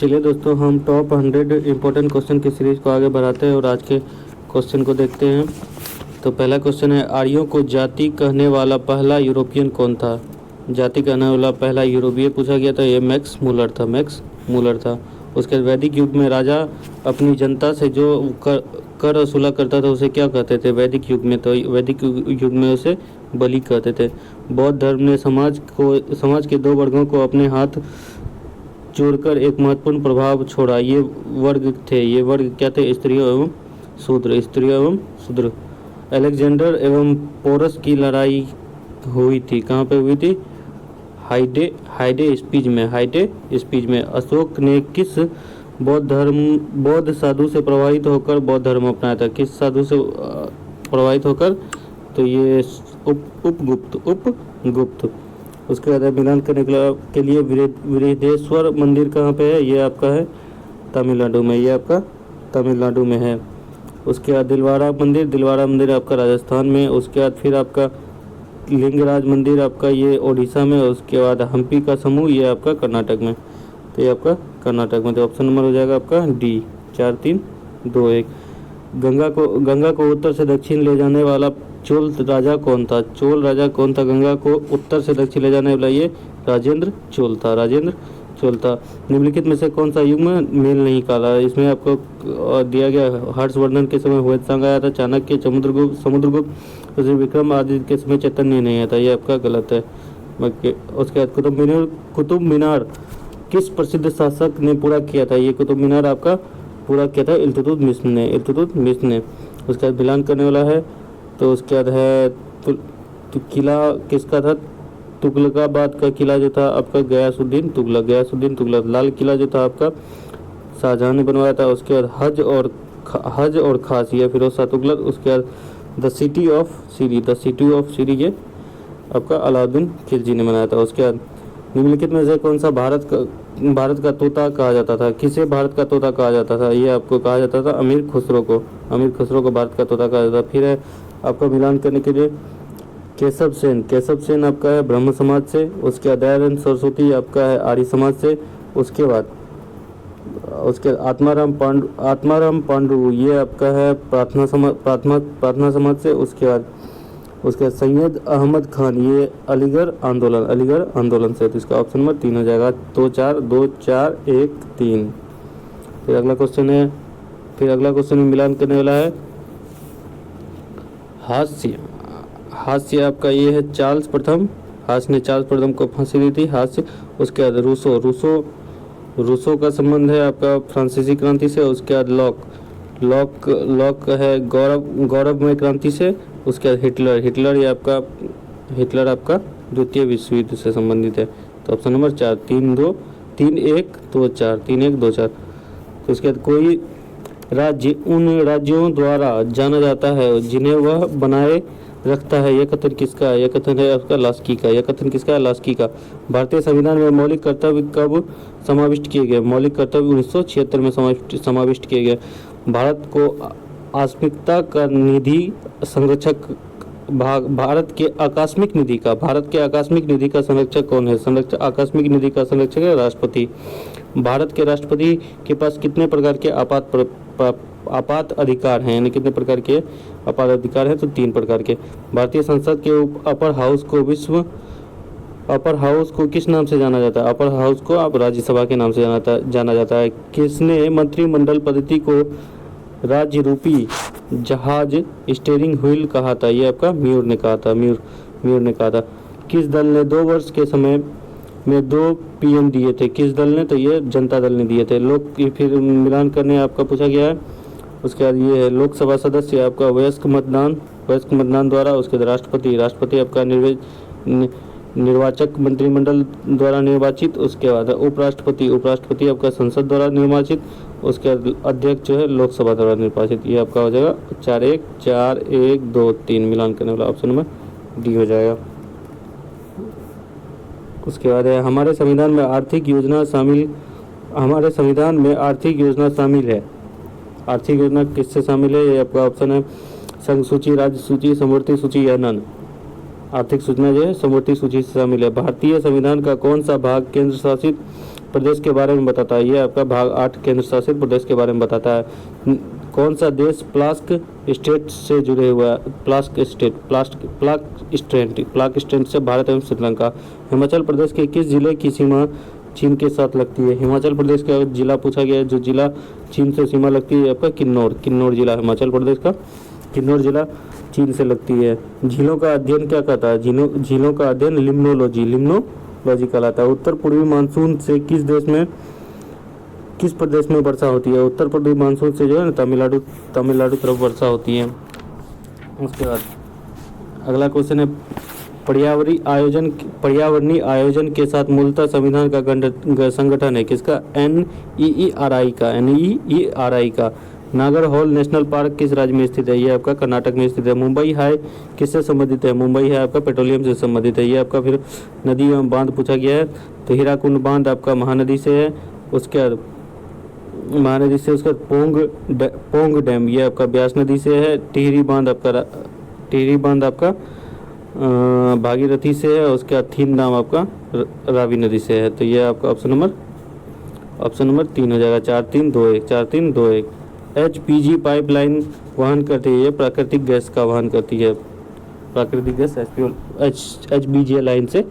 चलिए दोस्तों, हम टॉप 100 इम्पोर्टेंट क्वेश्चन की सीरीज़ को आगे बढ़ाते हैं और आज के क्वेश्चन को देखते हैं। तो पहला क्वेश्चन है, आर्यों को जाति कहने वाला पहला यूरोपियन कौन था? जाति कहने वाला पहला यूरोपीय पूछा गया था, ये मैक्स मूलर था। उसके बाद वैदिक युग में राजा अपनी जनता से जो कर वसूला करता था उसे क्या कहते थे वैदिक युग में? तो वैदिक युग में उसे बलि कहते थे। बौद्ध धर्म ने समाज के दो वर्गों को अपने हाथ जोड़कर एक महत्वपूर्ण प्रभाव छोड़ा। ये वर्ग क्या थे? स्त्रियों एवं शूद्र। अलेक्जेंडर एवं पोरस की लड़ाई हुई थी, कहाँ पे हुई थी? हाइडे स्पीच में। अशोक ने किस बौद्ध साधु से प्रभावित होकर बौद्ध धर्म अपनाया था? किस साधु से प्रभावित होकर? तो ये उपगुप्त। उसके बाद मिलान करने के लिए बृहदेश्वर मंदिर कहाँ पे है? ये आपका है तमिलनाडु में, है। उसके बाद दिलवाड़ा मंदिर आपका राजस्थान में। उसके बाद फिर आपका लिंगराज मंदिर आपका ये ओडिशा में। उसके बाद हम्पी का समूह ये आपका कर्नाटक में। तो ये आपका कर्नाटक में। तो ऑप्शन नंबर हो जाएगा आपका डी, 4 3 2 1। गंगा को उत्तर से दक्षिण ले जाने वाला चोल राजा कौन था? गंगा को उत्तर से दक्षिण ले जाने वाला? ये राजेंद्र चोल था। निम्नलिखित में से कौन सा युग में मेल नहीं खाला? इसमें आपको दिया गया हर्षवर्धन के समय हुएत्सांग आया था, चाणक्य, समुद्रगुप्त, विक्रम आदित्य के समय चैतन्य नहीं आया था। ये आपका गलत है। उसके बाद कुतुब मीनार किस प्रसिद्ध शासक ने पूरा किया था? ये कुतुब मीनार आपका पूरा किया था इल्तुतमिश ने। उसके बाद मिलान करने वाला है। तो उसके बाद है तो किला किसका था? तुगलकाबाद का किला जो था आपका गयासुद्दीन तुगलक। लाल किला जो था आपका शाहजहां ने बनवाया था। उसके बाद हज और खास ये फिरोज शाह तुगलक। उसके बाद द सिटी ऑफ सीरी ये आपका अलाउद्दीन खिलजी ने बनाया था। उसके बाद निम्नलिखित में से कौन सा भारत का तोता कहा जाता था? किसे भारत का तोता कहा जाता था? ये आपको कहा जाता था अमीर खुसरो को भारत का तोता कहा जाता था। फिर है आपका मिलान करने के लिए केशव सेन आपका है ब्रह्म समाज से। उसके बाद दयानंद सरस्वती आपका है आर्य समाज से। उसके बाद आत्माराम पांडु ये आपका है प्रार्थना समाज से। उसके बाद सैयद अहमद खान ये अलीगढ़ आंदोलन से। तो इसका ऑप्शन नंबर 3 हो जाएगा। 2 4 1 3। फिर अगला क्वेश्चन में मिलान करने वाला है हास्य आपका ये है चार्ल्स प्रथम। हास्य ने चार्ल्स प्रथम को फांसी दी थी, हास्य। उसके बाद रूसो का संबंध है आपका फ्रांसीसी क्रांति से। उसके बाद लॉक है गौरवमय क्रांति से। उसके बाद हिटलर आपका द्वितीय विश्व युद्ध से संबंधित है। तो ऑप्शन नंबर 4 3 1 2 4 3 1 2 4। तो उसके बाद कोई राज्य उन राज्यों द्वारा जाना जाता है जिन्हें वह बनाए रखता है, यह कथन किसका है? यह कथन है आपका लास्की का। भारतीय संविधान में मौलिक कर्तव्य कब समाविष्ट किए गए? मौलिक कर्तव्य 1976 में समाविष्ट किए गए। भारत को आकस्मिकता का निधि संरक्षक भारत के आकस्मिक निधि का संरक्षक कौन है? आकस्मिक निधि का संरक्षक है राष्ट्रपति। भारत के राष्ट्रपति के पास कितने प्रकार के आपात अधिकार हैं? यानी कितने प्रकार के आपात अधिकार हैं? तो 3 प्रकार के। भारतीय संसद के अपर हाउस को किस नाम से जाना जाता है? अपर हाउस को आप राज्यसभा के नाम से जाना जाता है। किसने मंत्रिमंडल पद्धति को राज्य रूपी जहाज स्टीयरिंग व्हील कहा था? ये आपका म्यूर ने कहा था। किस दल ने 2 वर्ष के समय में 2 PM दिए थे? किस दल ने? तो ये जनता दल ने दिए थे। फिर मिलान करने आपका पूछा गया है। उसके बाद ये है लोकसभा सदस्य आपका वयस्क मतदान द्वारा। उसके बाद राष्ट्रपति आपका निर्वाचक मंत्रिमंडल द्वारा निर्वाचित। उसके बाद उपराष्ट्रपति आपका संसद द्वारा निर्वाचित। उसके बाद अध्यक्ष जो है लोकसभा द्वारा निर्वाचित। ये आपका हो जाएगा 4 1 2 3। मिलान करने वाला ऑप्शन नंबर डी हो जाएगा। उसके बाद है हमारे संविधान में आर्थिक योजना शामिल है। आर्थिक योजना किससे शामिल है? ये आपका ऑप्शन है संघ सूची, राज्य सूची, समवर्ती सूची या नन। आर्थिक सूचना जो है समवर्ती सूची से शामिल है। भारतीय संविधान का कौन सा भाग केंद्र शासित प्रदेश के बारे में बताता है, ये आपका भाग 8 केंद्र शासित प्रदेश के बारे में बताता है। कौन सा देश प्लास्क स्टेट से जुड़े हुआ है? प्लाक स्टेट से भारत एवं श्रीलंका। हिमाचल प्रदेश के किस जिले की सीमा चीन के साथ लगती है? हिमाचल प्रदेश का जिला पूछा गया है, जो जिला चीन से सीमा लगती है आपका किन्नौर जिला, हिमाचल प्रदेश का किन्नौर जिला चीन से लगती है। झीलों का अध्ययन क्या कहता है? झीलों का अध्ययन लिम्नोलॉजी कहलाता है। उत्तर पूर्वी मानसून से किस प्रदेश में वर्षा होती है? उत्तर पूर्वी मानसून से जो है ना तमिलनाडु तरफ वर्षा होती है। उसके बाद अगला क्वेश्चन है, पर्यावरणीय आयोजन के साथ मूलतः संविधान का संगठन है किसका? NEERI का। नागरहोल नेशनल पार्क किस राज्य में स्थित है? ये आपका कर्नाटक में स्थित है। मुंबई हाई किससे संबंधित है? मुंबई हाई आपका पेट्रोलियम से संबंधित है। ये आपका फिर नदी एवं बांध पूछा गया है, तो हीराकुंड बांध आपका महानदी से है। उसके बाद महानदी से, उसका पोंग डैम ये आपका ब्यास नदी से है। टिहरी बांध आपका भागीरथी से है। उसके बाद थीन नाम आपका रावी नदी से है। तो ये आपका ऑप्शन नंबर 3 हो जाएगा। 4-3-2-1। HPG पाइपलाइन वहन करती है, ये प्राकृतिक गैस का वहन करती है। प्राकृतिक गैस HPG लाइन से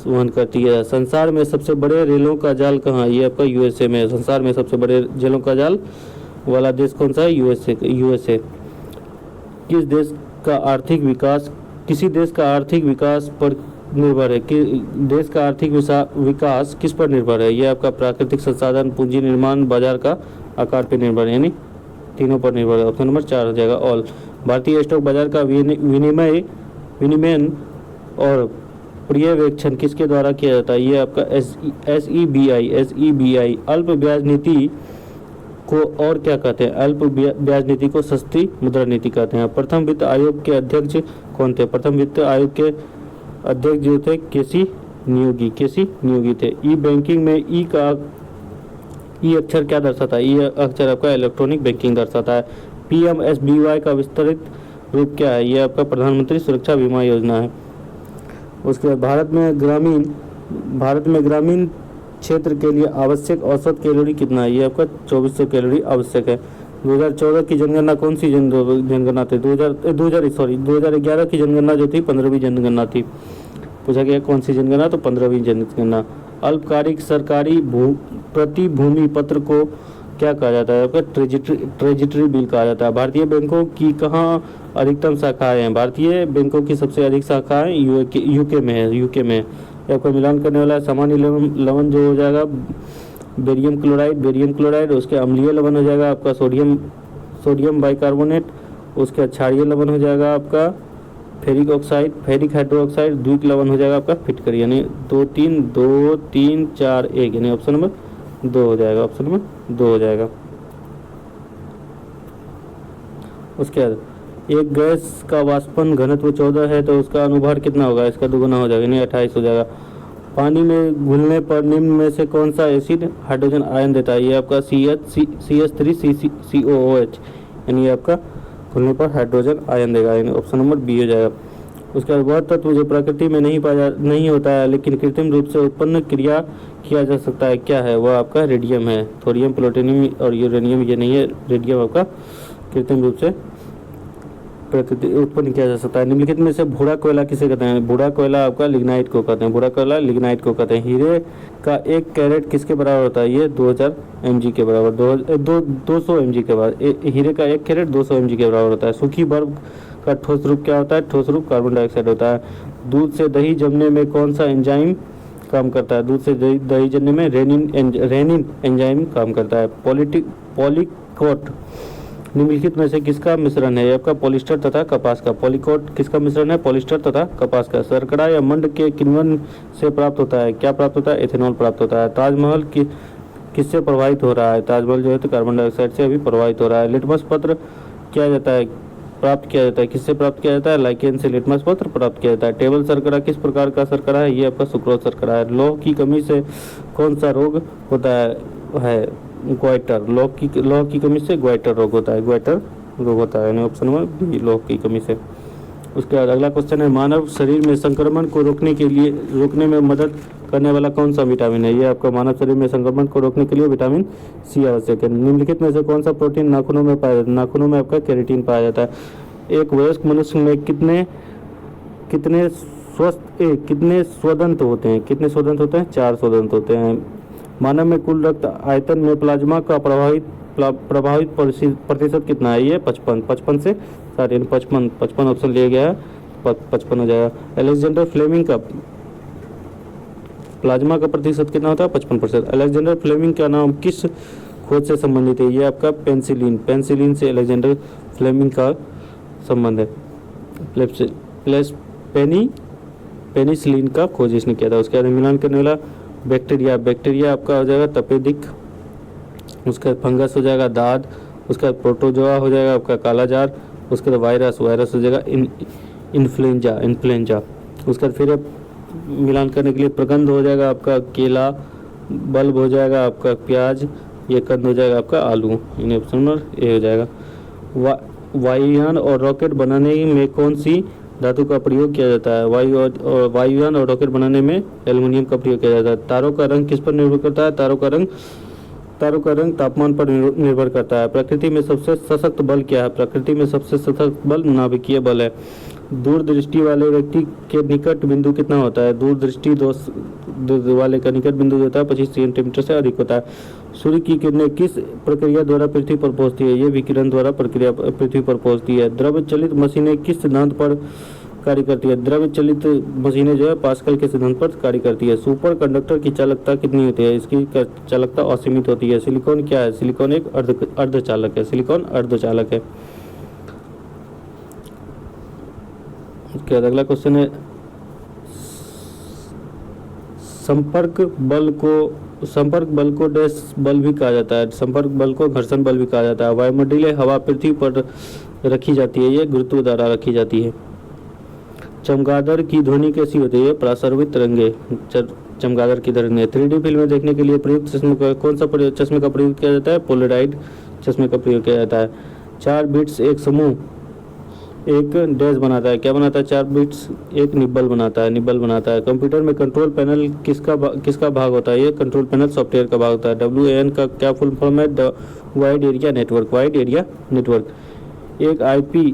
वहन करती है। संसार में सबसे बड़े रेलों का जाल कहाँ है? ये आपका USA में है। संसार में सबसे बड़े रेलों का जाल वाला देश कौन सा है? USA। किसी देश का आर्थिक विकास पर निर्भर है? कि देश का आर्थिक विकास किस पर निर्भर है? ये आपका प्राकृतिक संसाधन, पूंजी निर्माण, बाजार का आकार पर निर्भर है, यानी तीनों पर निर्भर है। ऑप्शन नंबर 4 हो जाएगा ऑल। भारतीय स्टॉक बाजार का विनियमन और पर्यवेक्षण किसके द्वारा किया जाता है? ये आपका SEBI। अल्प ब्याज नीति को और क्या कहते हैं? अल्प ब्याज नीति को सस्ती मुद्रा नीति कहते हैं। प्रथम वित्त आयोग के अध्यक्ष कौन थे? प्रथम वित्त आयोग के अध्यक्ष जो थे केसी नियोगी थे। ई बैंकिंग में ई अक्षर क्या दर्शाता है? ई अक्षर आपका इलेक्ट्रॉनिक बैंकिंग दर्शाता है। PMSBY का विस्तृत रूप क्या है? ये आपका प्रधानमंत्री सुरक्षा बीमा योजना है। उसके बाद भारत में ग्रामीण क्षेत्र के लिए आवश्यक औसत कैलोरी कितना है? ये आपका 2400 कैलोरी आवश्यक है। 2014 की जनगणना कौन सी जनगणना थी? 2011 की जनगणना जो थी 15वीं जनगणना थी। पूछा गया कौन सी जनगणना? तो 15वीं जनगणना। अल्पकालिक सरकारी प्रतिभूति पत्र को क्या कहा जाता है? आपका ट्रेजिटरी बिल कहा जाता है। भारतीय बैंकों की कहाँ अधिकतम शाखाएं हैं? भारतीय बैंकों की सबसे अधिक शाखाएं यूके में है। आपका मिलान करने वाला सामान्य लवण जो हो जाएगा बेरियम क्लोराइड। उसके अम्लीय लवण हो जाएगा आपका सोडियम बाइकार्बोनेट। उसके क्षारीय लवण हो जाएगा आपका फेरिक हाइड्रोक्साइड। द्विक लवण हो जाएगा आपका फिटकर, यानी 2-3-2-3-4-1, यानी ऑप्शन नंबर 2 हो जाएगा। ऑप्शन नंबर 2 हो जाएगा। उसके बाद एक गैस का वाष्पन घनत्व 14 है तो उसका अनुभार कितना होगा? इसका दुगुना हो जाएगा, यानी 28 हो जाएगा। पानी में घुलने पर निम्न में से कौन सा एसिड हाइड्रोजन आयन देता है? ये आपका CH3COOH, यानी आपका घुलने पर हाइड्रोजन आयन देगा, यानी ऑप्शन नंबर बी हो जाएगा। उसके बाद वह तत्व जो प्रकृति में नहीं होता है लेकिन कृत्रिम रूप से उत्पन्न क्रिया किया जा सकता है, क्या है? वह आपका रेडियम है। थोरियम, प्लूटोनियम और यूरेनियम ये नहीं है। रेडियम आपका कृत्रिम रूप से प्रकृति उत्पन्न किया जा सकता है। निम्नलिखित में से भूरा कोयला किसे कहते हैं? भूरा कोयला आपका लिग्नाइट को कहते हैं। हीरे का 1 कैरेट किसके बराबर होता है? ये 2000 mg के बराबर, 200 mg के बराबर। हीरे का 1 कैरेट 200 mg के बराबर होता है। सूखी बर्फ का ठोस रूप क्या होता है? ठोस रूप कार्बन डाइऑक्साइड होता है। दूध से दही जमने में कौन सा एंजाइम काम करता है? दूध से दही जमने में रेनिन एंजाइम काम करता है। पॉलीकोट निम्नलिखित में से किसका मिश्रण है? आपका पॉलिस्टर तथा कपास का। पॉलीकोट किसका मिश्रण है? पॉलिस्टर तथा कपास का। शर्करा या मंड के किण्वन से प्राप्त होता है? क्या प्राप्त होता है? एथेनॉल प्राप्त होता है। ताजमहल किससे प्रभावित हो रहा है? ताजमहल जो है तो कार्बन डाइऑक्साइड से अभी प्रभावित हो रहा है। लिटमस पत्र प्राप्त किया जाता है? किससे प्राप्त किया जाता है? लाइकेन से लिटमस पत्र प्राप्त किया जाता है। टेबल शर्करा किस प्रकार का शर्करा है? ये आपका सुक्रोज शर्करा है। लौह की कमी से कौन सा रोग होता है? ग्वाइटर। लौह की कमी से ग्वाइटर रोग होता है। यानी ऑप्शन नंबर बी, लौह की कमी से। उसके बाद अगला क्वेश्चन है, मानव शरीर में संक्रमण को रोकने में मदद करने वाला कौन सा विटामिन है? ये आपका मानव शरीर में संक्रमण को रोकने के लिए विटामिन सी आवश्यक है। निम्नलिखित में से कौन सा प्रोटीन नाखूनों में पाया जाता है? नाखूनों में आपका केराटिन पाया जाता है। एक वयस्क मनुष्य में कितने कितने स्वदंत होते हैं? कितने स्वदंत होते हैं? 4 स्वदंत होते हैं। मानव में कुल रक्त आयतन में प्लाज्मा का प्रभावित प्रतिशत कितना है? ये 55 से 55 ऑप्शन लिया गया है, 55 हो जाएगा। अलेक्जेंडर फ्लेमिंग का प्लाज्मा का प्रतिशत कितना होता है? 55%। अलेक्जेंडर फ्लेमिंग का नाम किस खोज से संबंधित है? ये आपका पेंसिलिन से अलेक्जेंडर फ्लेमिंग का संबंध है। पेनिसिलिन का खोज इसने किया था। उसके बाद मिलान करने वाला बैक्टीरिया आपका हो जाएगा तपेदिक, उसका फंगस हो जाएगा दाद, उसका प्रोटोजोआ हो जाएगा आपका कालाजार, उसके बाद वायरस हो जाएगा इन्फ्लुएंजा। उसका फिर मिलान करने के लिए प्रगंध हो जाएगा आपका केला, बल्ब हो जाएगा आपका प्याज, ये कंद हो जाएगा आपका आलू। इन ऑप्शन नंबर ए हो जाएगा। वायुयान और रॉकेट बनाने में कौन सी धातु का प्रयोग किया जाता है? वायुयान और रॉकेट बनाने में एल्युमिनियम का प्रयोग किया जाता है। तारों का रंग किस पर निर्भर करता है? तारों का रंग तापमान पर निर्भर करता है। प्रकृति में सबसे सशक्त बल क्या है? प्रकृति में सबसे सशक्त बल नाभिकीय बल है। दूरदृष्टि वाले व्यक्ति के निकट बिंदु कितना होता है? दूरदृष्टि दोष वाले का निकट बिंदु होता है 25 सेंटीमीटर से अधिक होता है। सूर्य की किरणें किस प्रक्रिया द्वारा पृथ्वी पर पहुंचती है? ये विकिरण द्वारा प्रक्रिया पृथ्वी पर पहुंचती है। द्रव्य चलित मशीनें किस सिद्धांत पर कार्य करती है? द्रव्य चलित मशीनें जो है पास्कल के सिद्धांत पर कार्य करती है। सुपर कंडक्टर की चालकता कितनी होती है? इसकी चालकता असीमित होती है। सिलिकॉन क्या है? सिलिकॉन एक अर्धचालक है। सिलिकॉन अर्धचालक है। उसके बाद अगला क्वेश्चन है, संपर्क बल को डैश बल भी कहा जाता है। संपर्क बल को घर्षण बल भी कहा जाता है। वायुमंडलीय हवा पृथ्वी पर रखी जाती है, ये गुरुत्व द्वारा रखी जाती है। चमगादड़ की ध्वनि कैसी होती है? प्रासर्वित तरंगे चमगादड़ की ध्वनि। 3D फिल्में देखने के लिए प्रयुक्त चश्मे का कौन सा चश्मे का प्रयोग किया जाता है? पोलराइड चश्मे का प्रयोग किया जाता है। 4 बिट्स एक समूह एक डैश बनाता है। क्या बनाता है? 4 बिट्स एक निब्बल बनाता है। कंप्यूटर में कंट्रोल पैनल किसका भाग होता है? ये कंट्रोल पैनल सॉफ्टवेयर का भाग होता है। WAN का क्या फुल फॉर्म है? Wide area network. एक IP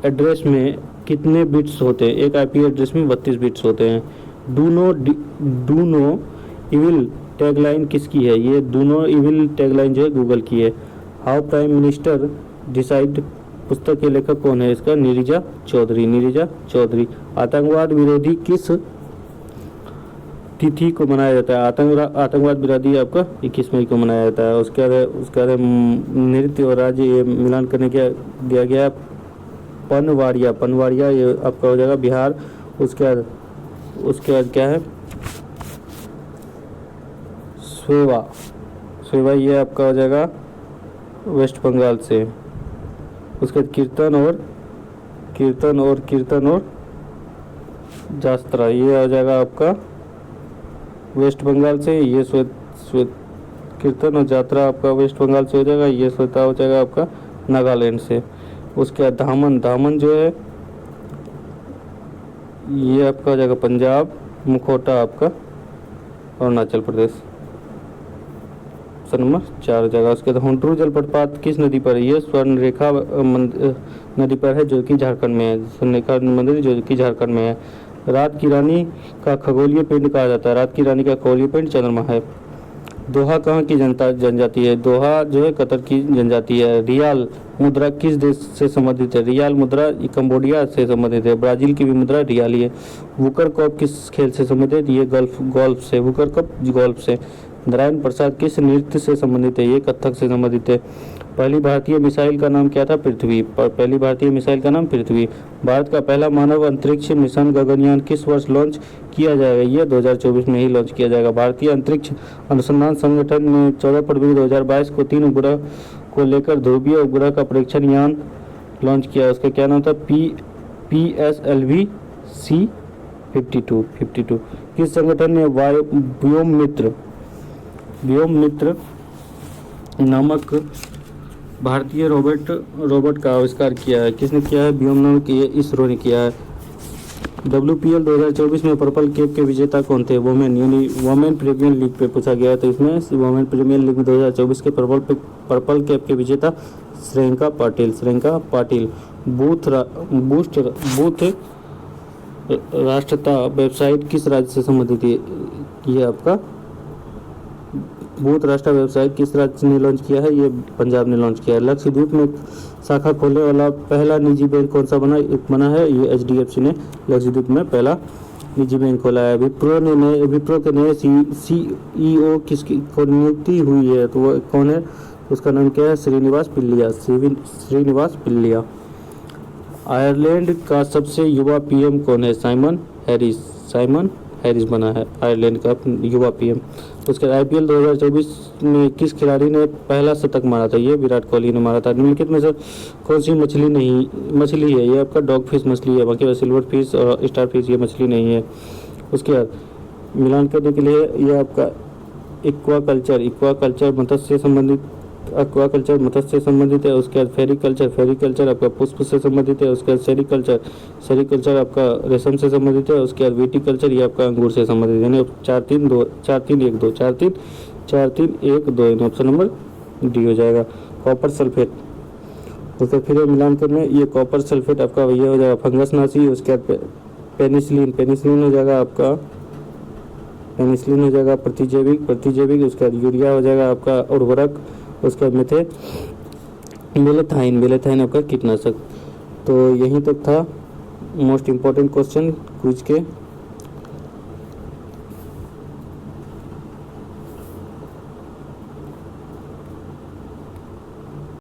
एड्रेस में कितने बिट्स होते हैं? एक IP एड्रेस में 32 बिट्स होते हैं। डू नो इविल टैगलाइन किसकी है? ये डू नो इविल टैगलाइन जो है गूगल की है। हाउ प्राइम मिनिस्टर डिसाइड पुस्तक के लेखक कौन है? इसका नीरजा चौधरी। आतंकवाद विरोधी किस तिथि को मनाया जाता है? आतंकवाद विरोधी आपका 21 मई को मनाया जाता है। उसके बाद नृत्य और राज्य ये मिलान करने के दिया गया पनवाड़िया ये आपका हो जाएगा बिहार। उसके बाद क्या है? स्वेवा ये आपका हो जाएगा वेस्ट बंगाल से। उसके बाद कीर्तन और जास्त्रा ये हो जाएगा आपका वेस्ट बंगाल से। ये कीर्तन और जात्रा आपका वेस्ट बंगाल से हो जाएगा। ये श्वेता हो जाएगा आपका नागालैंड से। उसके बाद धामन जो है ये आपका हो जाएगा पंजाब। मुखौटा आपका अरुणाचल प्रदेश। ऑप्शन नंबर 4 हो जाएगा। उसके बाद हुंटरू जलप्रपात किस नदी पर है? ये स्वर्णरेखा नदी पर है जो कि झारखंड में है। स्वर्णरेखा मंदिर जो कि झारखंड में है। रात की रानी का खगोलीय पिंड कहा जाता है। रात की रानी का खगोलीय पिंड चंद्रमा है। दोहा कहाँ की जनजाति है? दोहा जो है कतर की जनजाति है। रियाल मुद्रा किस देश से संबंधित है? रियाल मुद्रा कंबोडिया से संबंधित है। ब्राजील की भी मुद्रा रियाल ही है। वुकर कप किस खेल से संबंधित? ये गोल्फ से। वुकर कप गोल्फ से। नारायण प्रसाद किस नृत्य से संबंधित है? ये कथक से संबंधित है। पहली भारतीय मिसाइल का नाम क्या था? पृथ्वी। पहली भारतीय मिसाइल का नाम पृथ्वी। भारत का पहला मानव अंतरिक्ष मिशन गगनयान किस वर्ष लॉन्च किया जाएगा? ये 2024 में ही लॉन्च किया जाएगा। भारतीय अंतरिक्ष अनुसंधान संगठन ने 14 फरवरी 2022 को 3 उपग्रह को लेकर ध्रुवीय उपग्रह का परीक्षण यान लॉन्च किया। उसका क्या नाम था? PSLV C-52। किस संगठन ने व्योम मित्र नामक भारतीय रोबोट का आविष्कार किया है? किसने किया है? व्योम नामक इसरो ने किया है। WPL 2024 में पर्पल कैप के विजेता कौन थे? वोमेन, यानी वोमेन प्रीमियर लीग पे पूछा गया है। तो इसमें वोमेन प्रीमियर लीग 2024 के पर्पल कैप के विजेता श्रेयंका पाटिल। बूथ राष्ट्रता वेबसाइट किस राज्य से संबंधित है? ये आपका बूथ राष्ट्र वेबसाइट किस राज्य ने लॉन्च किया है? ये पंजाब ने लॉन्च किया है। लक्षद्वीप में शाखा खोलने वाला पहला निजी बैंक कौन सा बना है? ये HDFC ने लक्षद्वीप में पहला निजी बैंक खोला है। विप्रो के नए CEO किसकी को नियुक्ति हुई है? तो वो कौन है? उसका नाम क्या है? श्रीनिवास पिल्लिया। आयरलैंड का सबसे युवा PM कौन है? साइमन हैरिस बना है आयरलैंड का युवा PM। उसके IPL 2024 में किस खिलाड़ी ने पहला शतक मारा था? ये विराट कोहली ने मारा था। निम्नलिखित में से कौन सी मछली है? ये आपका डॉग फिश मछली है, बाकी सिल्वर फिश और स्टार फिश ये मछली नहीं है। उसके बाद मिलान करने के लिए ये आपका एक्वाकल्चर मत्स्य से संबंधित है। उसके बाद फेरिकल्चर आपका पुष्प से संबंधित है। उसके बाद सेरिकल्चर आपका रेशम से संबंधित है। उसके बाद विटिकल्चर ये आपका अंगूर से संबंधित है। यानी 4-3-1-2 ऑप्शन नंबर डी हो जाएगा। कॉपर सल्फेट, उसके फिर मिलान करने ये कॉपर सल्फेट आपका ये हो जाएगा फंगसनाशी। उसके बाद पेनिसिलिन हो जाएगा आपका प्रतिजैविक। उसके बाद यूरिया हो जाएगा आपका उर्वरक। उसका मेलेथाइन आपका कीटनाशक। तो यहीं तक था मोस्ट इम्पॉर्टेंट क्वेश्चन क्विज के।